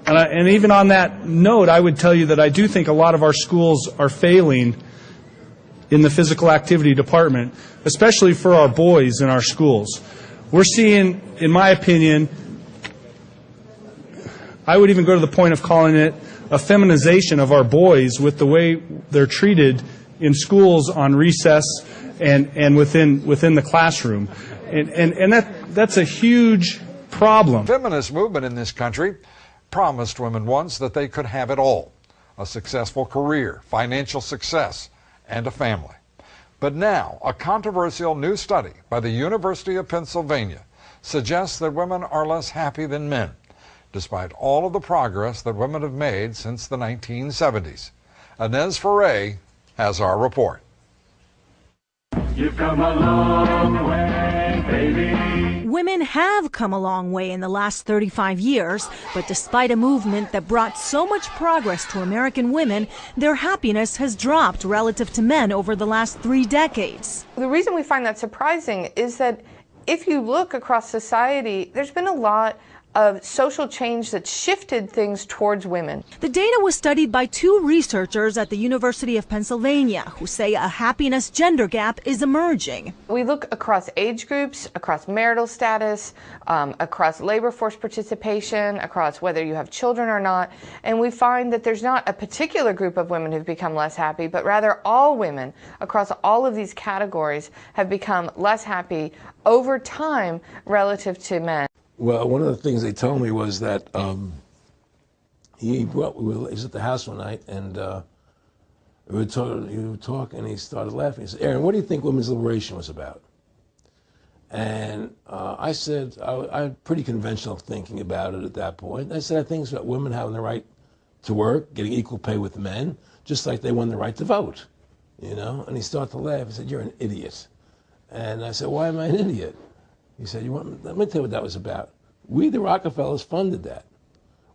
And even on that note, I would tell you that I do think a lot of our schools are failing in the physical activity department, especially for our boys in our schools. We're seeing, in my opinion, I would even go to the point of calling it a feminization of our boys with the way they're treated in schools on recess and within the classroom. And that's a huge problem. The feminist movement in this country promised women once that they could have it all: a successful career, financial success, and a family. But now, a controversial new study by the University of Pennsylvania suggests that women are less happy than men, despite all of the progress that women have made since the 1970s. Inez Ferre has our report. You've come a long way, baby. Women have come a long way in the last 35 years, but despite a movement that brought so much progress to American women, their happiness has dropped relative to men over the last 3 decades. The reason we find that surprising is that if you look across society, there's been a lot of social change that shifted things towards women. The data was studied by 2 researchers at the University of Pennsylvania who say a happiness gender gap is emerging. We look across age groups, across marital status, across labor force participation, across whether you have children or not, and we find that there's not a particular group of women who've become less happy, but rather all women across all of these categories have become less happy over time relative to men. Well, one of the things they told me was that he was at the house one night, and we were talking, and he started laughing. He said, "Aaron, what do you think women's liberation was about?" And I said, I had pretty conventional thinking about it at that point. I said, I think it's about women having the right to work, getting equal pay with men, just like they won the right to vote, you know? And he started to laugh. He said, "You're an idiot." And I said, "Why am I an idiot?" He said, let me tell you what that was about. We, the Rockefellers, funded that.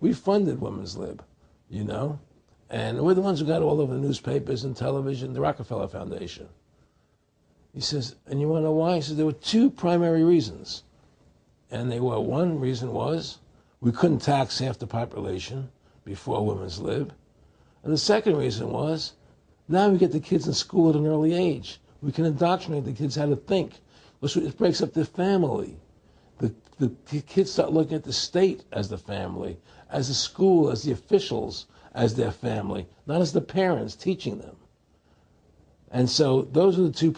We funded Women's Lib, you know? And we're the ones who got all over the newspapers and television, the Rockefeller Foundation. He says, and you want to know why? He says, there were 2 primary reasons. And they were, one reason was we couldn't tax half the population before Women's Lib. And the second reason was, now we get the kids in school at an early age. We can indoctrinate the kids how to think. It breaks up the family. The kids start looking at the state as the family, as the school, as the officials, as their family, not as the parents teaching them. And so those are the 2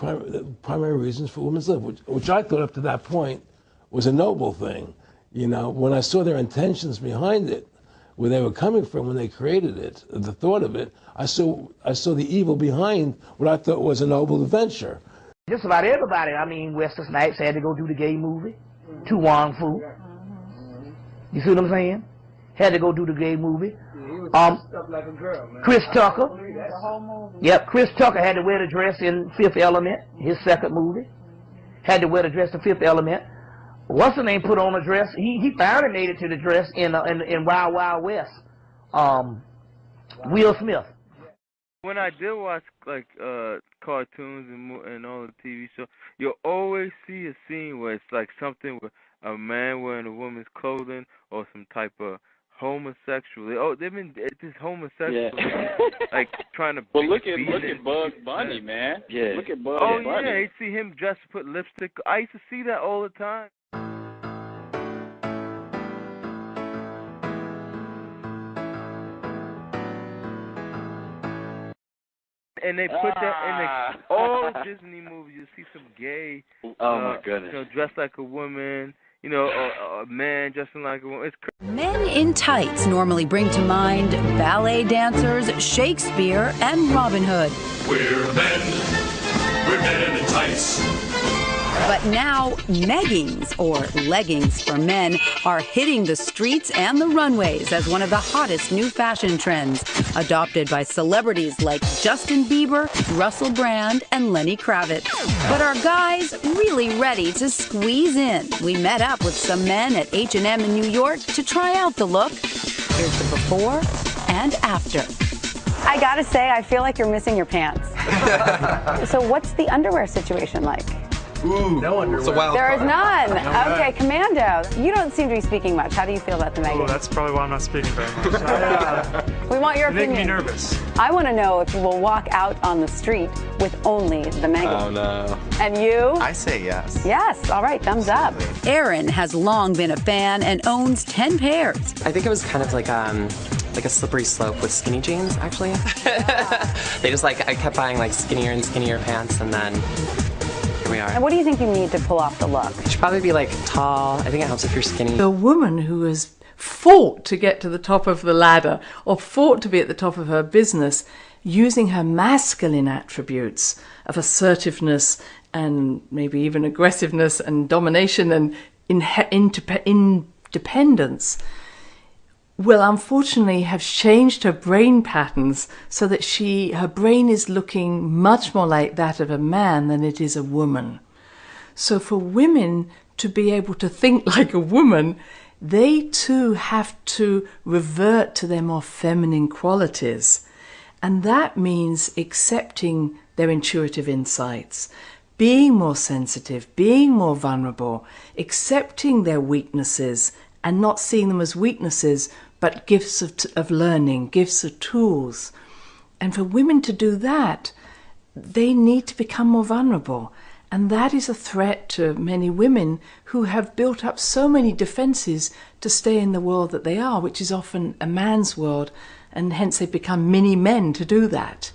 primary reasons for Women's Lib, which I thought up to that point was a noble thing. You know, when I saw their intentions behind it, where they were coming from when they created it, the thought of it, I saw the evil behind what I thought was a noble venture. Just about everybody, I mean, Wesley Snipes had to go do the gay movie. To Wong Fu. You see what I'm saying? Had to go do the gay movie. Stuff like a girl, man. Chris Tucker. Yep, Chris Tucker had to wear the dress in Fifth Element, his second movie. Had to wear the dress in Fifth Element. What's the name put on a dress? He finally made it to the dress in Wild Wild West. Will Smith. When I did watch like cartoons and all the TV shows, you'll always see a scene where it's like something with a man wearing a woman's clothing or some type of homosexual. They've been this homosexual, like trying to. Well, look at Bugs Bunny, man. Yeah. Look at Bugs Bunny. Oh yeah, you see him dressed to put lipstick. I used to see that all the time. And they put that in all Disney movies. You see some gay, my goodness, you know, dressed like a woman, you know, a man dressing like a woman. It's crazy. Men in tights normally bring to mind ballet dancers, Shakespeare, and Robin Hood. We're men in tights. But now, neggings, or leggings for men, are hitting the streets and the runways as one of the hottest new fashion trends, adopted by celebrities like Justin Bieber, Russell Brand, and Lenny Kravitz. But are guys really ready to squeeze in? We met up with some men at H&M in New York to try out the look. Here's the before and after. I gotta say, I feel like you're missing your pants. So what's the underwear situation like? Ooh, no underwear. It's a wild There is card. none. Okay, Commando, you don't seem to be speaking much. How do you feel about the Megan? Oh, that's probably why I'm not speaking very much. We want your You make opinion. me nervous. I want to know if you will walk out on the street with only the Megan. Oh, no. And you? I say yes. Yes. All right, thumbs up. Aaron has long been a fan and owns 10 pairs. I think it was kind of like a slippery slope with skinny jeans, actually. They just I kept buying skinnier and skinnier pants, and then here we are. And what do you think you need to pull off the look? You should probably be tall. I think it helps if you're skinny. The woman who has fought to get to the top of the ladder or fought to be at the top of her business using her masculine attributes of assertiveness and maybe even aggressiveness and domination and independence will unfortunately have changed her brain patterns so that her brain is looking much more like that of a man than it is a woman. So for women to be able to think like a woman, they too have to revert to their more feminine qualities. And that means accepting their intuitive insights, being more sensitive, being more vulnerable, accepting their weaknesses and not seeing them as weaknesses, but gifts of learning, gifts of tools. And for women to do that, they need to become more vulnerable. And that is a threat to many women who have built up so many defenses to stay in the world that they are, which is often a man's world, and hence they become mini men to do that.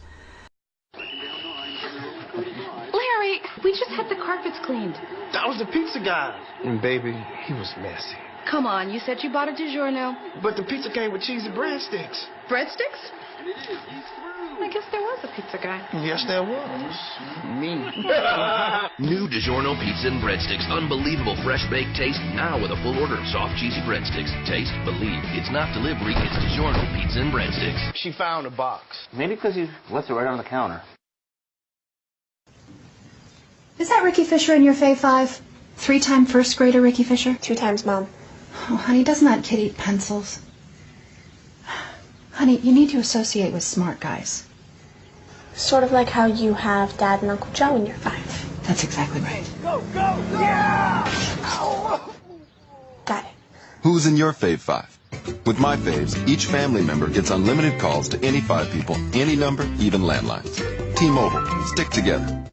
Larry, we just had the carpets cleaned. That was the pizza guy. And baby, he was messy. Come on, you said you bought a DiGiorno. But the pizza came with cheesy breadsticks. Breadsticks? I guess there was a pizza guy. Yes, there was. Me. New DiGiorno pizza and breadsticks. Unbelievable fresh baked taste. Now with a full order of soft, cheesy breadsticks. Taste, believe. It's not delivery, it's DiGiorno pizza and breadsticks. She found a box. Maybe because you left it right on the counter. Is that Ricky Fisher in your Fave 5? 3-time first grader Ricky Fisher? 2 times, Mom. Oh, honey, doesn't that kid eat pencils? Honey, you need to associate with smart guys. Sort of like how you have Dad and Uncle Joe in your 5. That's exactly right. Go, go, go! Yeah! Got it. Who's in your Fave 5? With my faves, each family member gets unlimited calls to any 5 people, any number, even landlines. T-Mobile, stick together.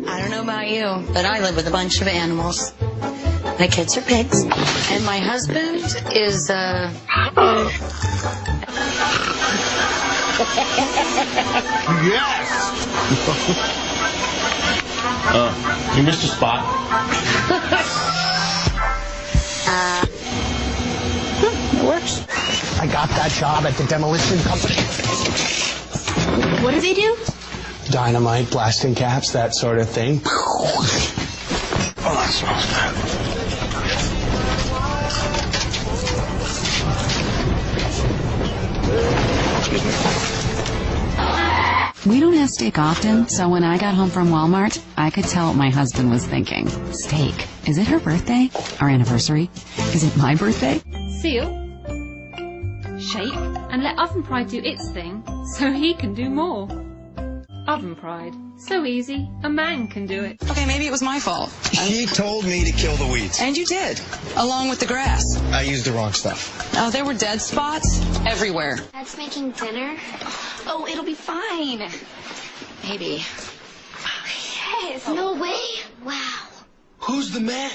I don't know about you, but I live with a bunch of animals. My kids are pigs, and my husband is Yes! You missed a spot. It works. I got that job at the demolition company. What do they do? Dynamite, blasting caps, that sort of thing. Oh, that smells bad. We don't have steak often, so when I got home from Walmart, I could tell what my husband was thinking. Steak. Is it her birthday? Our anniversary? Is it my birthday? Seal, shake, and let Oven Pride do its thing, so he can do more. Oven Pride. So easy, a man can do it. Okay, maybe it was my fault. She told me to kill the weeds. And you did, along with the grass. I used the wrong stuff. Oh, there were dead spots everywhere. Dad's making dinner. Oh, it'll be fine. Maybe. Yes, no way. Wow. Who's the man?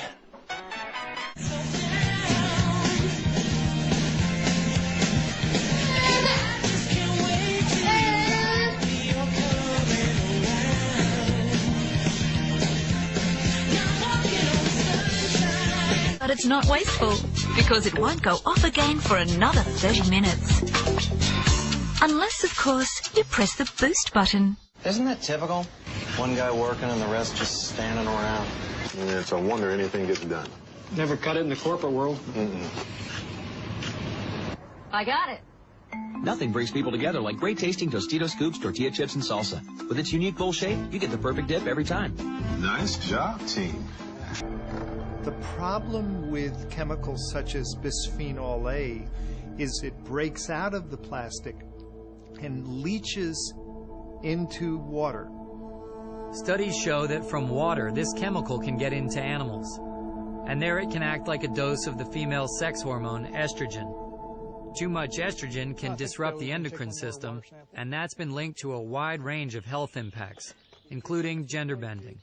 But it's not wasteful, because it won't go off again for another 30 minutes. Unless, of course, you press the boost button. Isn't that typical? One guy working and the rest just standing around. Yeah, it's a wonder anything gets done. Never cut it in the corporate world. I got it. Nothing brings people together like great tasting Tostito Scoops, tortilla chips, and salsa. With its unique bowl shape, you get the perfect dip every time. Nice job, team. The problem with chemicals such as bisphenol A is it breaks out of the plastic and leaches into water. Studies show that from water, this chemical can get into animals. And there it can act like a dose of the female sex hormone estrogen. Too much estrogen can disrupt the endocrine system, and that's been linked to a wide range of health impacts, including gender bending.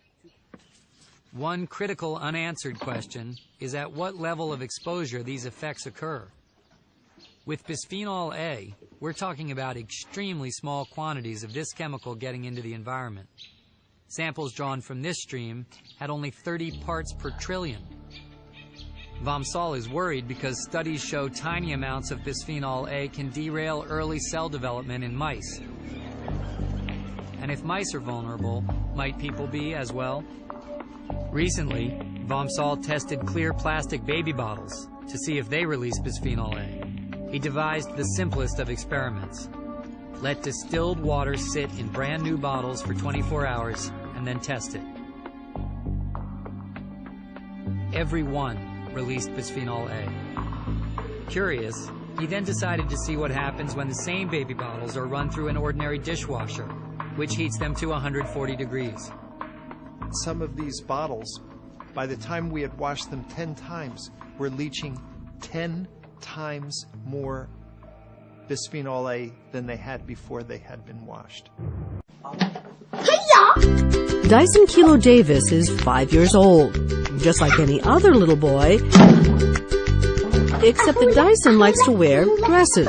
One critical unanswered question is at what level of exposure these effects occur. With bisphenol A, we're talking about extremely small quantities of this chemical getting into the environment. Samples drawn from this stream had only 30 parts per trillion. Vamsal is worried because studies show tiny amounts of bisphenol A can derail early cell development in mice. And if mice are vulnerable, might people be as well? Recently, Vamsal tested clear plastic baby bottles to see if they release bisphenol A. He devised the simplest of experiments. Let distilled water sit in brand new bottles for 24 hours and then test it. Every one released bisphenol A. Curious, he then decided to see what happens when the same baby bottles are run through an ordinary dishwasher, which heats them to 140 degrees. Some of these bottles, by the time we had washed them 10 times, were leaching 10 times more bisphenol A than they had before they had been washed. Dyson Kilo Davis is 5 years old, just like any other little boy, except that Dyson likes to wear dresses.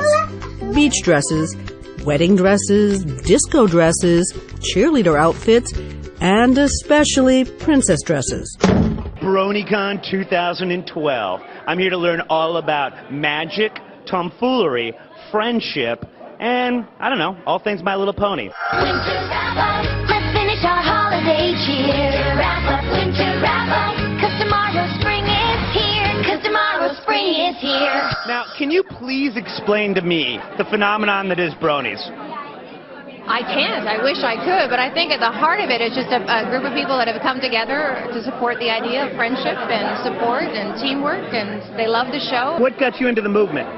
Beach dresses, wedding dresses, disco dresses, cheerleader outfits, and especially princess dresses. BronyCon 2012. I'm here to learn all about magic, tomfoolery, friendship, and, I don't know, all things My Little Pony. Winter wrap-up, let's finish our holiday cheer. Wrap-up, winter wrap-up, 'cause tomorrow spring is here, 'cause tomorrow spring is here. Now, can you please explain to me the phenomenon that is bronies? I can't. I wish I could, but I think at the heart of it is just a group of people that have come together to support the idea of friendship and support and teamwork, and they love the show. What got you into the movement?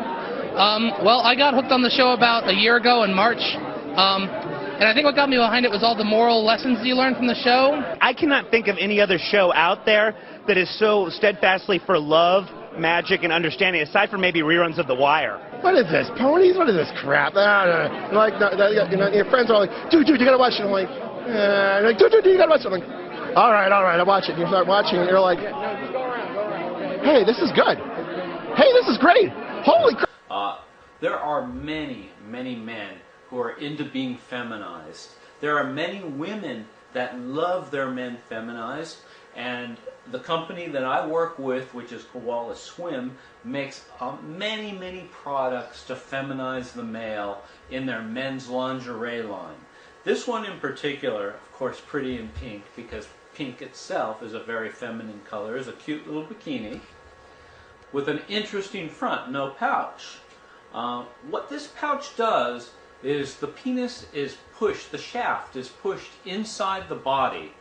Well, I got hooked on the show about a year ago in March, and I think what got me behind it was all the moral lessons you learn from the show. I cannot think of any other show out there that is so steadfastly for love, magic, and understanding, aside from maybe reruns of The Wire. What is this, ponies? What is this crap? Like, your friends are like, dude, you gotta watch it. I'm like, dude, you gotta watch it. I'm like, all right, I'll watch it. And you start watching, and you're like, hey, this is good. Hey, this is great. Holy crap. There are many, many men who are into being feminized. There are many women that love their men feminized, and the company that I work with, which is Koala Swim, makes many, many products to feminize the male in their men's lingerie line. This one in particular, of course, Pretty in Pink, because pink itself is a very feminine color, is a cute little bikini with an interesting front, no pouch. What this pouch does is the penis is pushed, the shaft is pushed inside the body,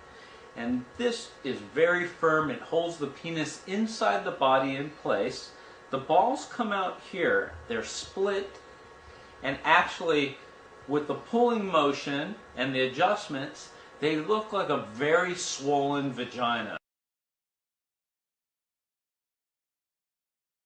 and this is very firm. It holds the penis inside the body in place. The balls come out here, they're split, and actually with the pulling motion and the adjustments, they look like a very swollen vagina.